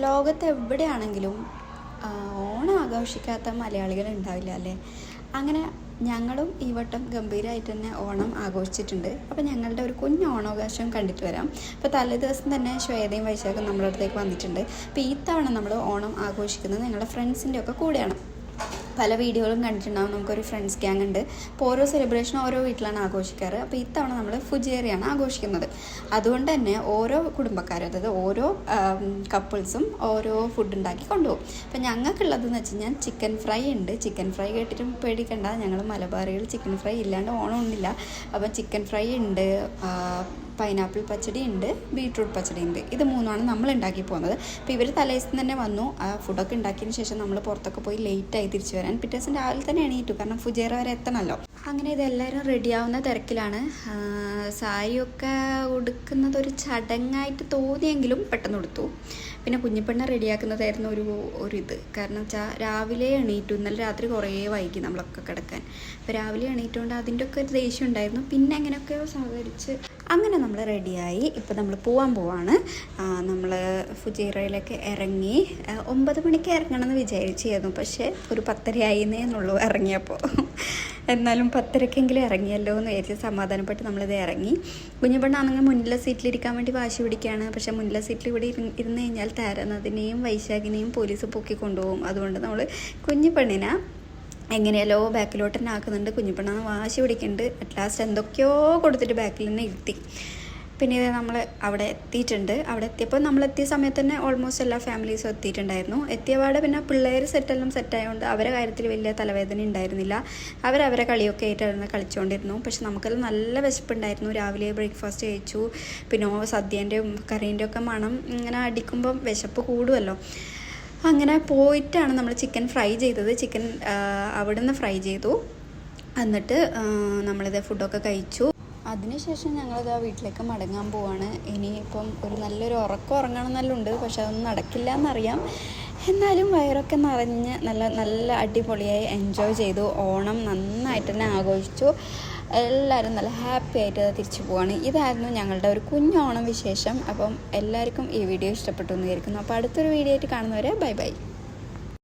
ലോകത്ത് എവിടെയാണെങ്കിലും ഓണം ആഘോഷിക്കാത്ത മലയാളികൾ ഉണ്ടാവില്ല അല്ലേ? അങ്ങനെ ഞങ്ങളും ഈ വട്ടം ഗംഭീരമായിട്ട് തന്നെ ഓണം ആഘോഷിച്ചിട്ടുണ്ട്. അപ്പോൾ ഞങ്ങളുടെ ഒരു കുഞ്ഞ് ഓണാവകാശം കണ്ടിട്ട് വരാം. അപ്പോൾ തലേ ദിവസം തന്നെ ശ്വേതയും വൈശാഖും നമ്മുടെ അടുത്തേക്ക് വന്നിട്ടുണ്ട്. അപ്പോൾ ഈ തവണ നമ്മൾ ഓണം ആഘോഷിക്കുന്നത് ഞങ്ങളുടെ ഫ്രണ്ട്സിൻ്റെ ഒക്കെ കൂടെയാണ്. പല വീഡിയോകളും കണ്ടിട്ടുണ്ടാകും. നമുക്കൊരു ഫ്രണ്ട്സ് ഗ്യാങ് ഉണ്ട്. അപ്പോൾ ഓരോ സെലിബ്രേഷനും ഓരോ വീട്ടിലാണ് ആഘോഷിക്കാറ്. അപ്പോൾ ഇത്തവണ നമ്മൾ ഫുജേറിയാണ് ആഘോഷിക്കുന്നത്. അതുകൊണ്ട് തന്നെ ഓരോ കുടുംബക്കാരും, അതായത് ഓരോ കപ്പിൾസും ഓരോ ഫുഡ് ഉണ്ടാക്കി കൊണ്ടുപോകും. അപ്പോൾ ഞങ്ങൾക്കുള്ളതെന്ന് വെച്ച് കഴിഞ്ഞാൽ ചിക്കൻ ഫ്രൈ ഉണ്ട്. ചിക്കൻ ഫ്രൈ കേട്ടിട്ടും പേടിക്കണ്ട, ഞങ്ങൾ മലബാറികൾ ചിക്കൻ ഫ്രൈ ഇല്ലാണ്ട് ഓണം ഉണ്ടില്ല. അപ്പം ചിക്കൻ ഫ്രൈ ഉണ്ട്, പൈനാപ്പിൾ പച്ചടി ഉണ്ട്, ബീട്രൂട്ട് പച്ചടി ഉണ്ട്. ഇത് മൂന്നുമാണ് നമ്മൾ ഉണ്ടാക്കി പോകുന്നത്. അപ്പോൾ ഇവർ തലേദിവസം തന്നെ വന്നു. ആ ഫുഡൊക്കെ ഉണ്ടാക്കിയതിന് ശേഷം നമ്മൾ പുറത്തൊക്കെ പോയി ലേറ്റായി തിരിച്ചു വരാൻ. പിറ്റേ ദിവസം രാവിലെ തന്നെ എണീറ്റു, കാരണം ഫുജേറ വരെ എത്തണമല്ലോ. അങ്ങനെ ഇതെല്ലാവരും റെഡിയാവുന്ന തിരക്കിലാണ്. സാരിയൊക്കെ ഉടുക്കുന്നത് ഒരു ചടങ്ങായിട്ട് തോന്നിയെങ്കിലും പെട്ടെന്ന് ഉടുത്തു. പിന്നെ കുഞ്ഞിപ്പെണ്ണ റെഡിയാക്കുന്നതായിരുന്നു ഒരു കാരണം വെച്ചാൽ രാവിലെ എണീറ്റു. ഇന്നലെ രാത്രി കുറേ വൈകി നമ്മളൊക്കെ കിടക്കാൻ. അപ്പോൾ രാവിലെ എണീറ്റുകൊണ്ട് അതിൻ്റെ ഒക്കെ ഒരു ദേഷ്യം ഉണ്ടായിരുന്നു. പിന്നെ എങ്ങനെയൊക്കെയോ സഹകരിച്ച് അങ്ങനെ നമ്മൾ റെഡിയായി. ഇപ്പോൾ നമ്മൾ പോകാൻ പോവാണ്. നമ്മൾ ഫുജേറയിലേക്ക് ഇറങ്ങി. 9 മണിക്ക് ഇറങ്ങണമെന്ന് വിചാരിച്ചിരുന്നു, പക്ഷേ ഒരു 10:30 ആയിന്നേ എന്നുള്ളൂ ഇറങ്ങിയപ്പോൾ. എന്നാലും 10:30-ക്കെങ്കിലും ഇറങ്ങിയല്ലോ എന്ന് വിചാരിച്ച് സമാധാനപ്പെട്ട് നമ്മളിത് ഇറങ്ങി. കുഞ്ഞിപ്പെണ്ണാണെങ്കിൽ മുന്നിലെ സീറ്റിലിരിക്കാൻ വേണ്ടി വാശി പിടിക്കുകയാണ്. പക്ഷേ മുന്നിലെ സീറ്റിൽ ഇവിടെ ഇരുന്ന് കഴിഞ്ഞാൽ താരനദിനെയും വൈശാഖിനെയും പോലീസ് പൊക്കി കൊണ്ടുപോകും. അതുകൊണ്ട് നമ്മൾ കുഞ്ഞിപ്പെണ്ണിനെ എങ്ങനെയല്ലോ ബാക്കിലോട്ട് തന്നെ ആക്കുന്നുണ്ട്. കുഞ്ഞിപ്പെണ്ണാന്ന് വാശി പിടിക്കുന്നുണ്ട്. അറ്റ് ലാസ്റ്റ് എന്തൊക്കെയോ കൊടുത്തിട്ട് ബാക്കിൽ തന്നെ ഇരുത്തി. പിന്നെ ഇത് നമ്മൾ അവിടെ എത്തിയിട്ടുണ്ട്. അവിടെ എത്തിയപ്പോൾ നമ്മളെത്തിയ സമയത്ത് തന്നെ ഓൾമോസ്റ്റ് എല്ലാ ഫാമിലീസും എത്തിയിട്ടുണ്ടായിരുന്നു. എത്തിയപാടെ പിന്നെ പിള്ളേർ സെറ്റെല്ലാം സെറ്റായതുകൊണ്ട് അവരെ കാര്യത്തിൽ വലിയ തലവേദന ഉണ്ടായിരുന്നില്ല. അവരവരെ കളിയൊക്കെ ആയിട്ടായിരുന്നു കളിച്ചുകൊണ്ടിരുന്നു. പക്ഷെ നമുക്കെല്ലാം നല്ല വിശപ്പുണ്ടായിരുന്നു. രാവിലെ ബ്രേക്ക്ഫാസ്റ്റ് കഴിച്ചു. പിന്നെ സദ്യേൻ്റെയും കറീൻ്റെയും ഒക്കെ മണം ഇങ്ങനെ അടിക്കുമ്പം വിശപ്പ് കൂടുമല്ലോ. അങ്ങനെ പോയിട്ടാണ് നമ്മൾ ചിക്കൻ ഫ്രൈ ചെയ്തത്. ചിക്കൻ അവിടെ നിന്ന് ഫ്രൈ ചെയ്തു. എന്നിട്ട് നമ്മളിത് ഫുഡൊക്കെ കഴിച്ചു. അതിനുശേഷം ഞങ്ങളിത് വീട്ടിലേക്ക് മടങ്ങാൻ പോവാണ്. ഇനിയിപ്പം ഒരു നല്ലൊരു ഉറങ്ങണം എന്നെല്ലുണ്ട്. പക്ഷെ അതൊന്നും നടക്കില്ല എന്നറിയാം. എന്നാലും വയറൊക്കെ നിറഞ്ഞ് നല്ല അടിപൊളിയായി എൻജോയ് ചെയ്തു. ഓണം നന്നായിട്ട് തന്നെ ആഘോഷിച്ചു. എല്ലാവരും നല്ല ഹാപ്പി ആയിട്ട് തിരിച്ചു പോവാണ്. ഇതായിരുന്നു ഞങ്ങളുടെ ഒരു കുഞ്ഞോണം വിശേഷം. അപ്പം എല്ലാവർക്കും ഈ വീഡിയോ ഇഷ്ടപ്പെട്ടു എന്ന് വിചാരിക്കുന്നു. അപ്പോൾ അടുത്തൊരു വീഡിയോ ആയിട്ട് കാണുന്നവരെ ബൈ ബൈ.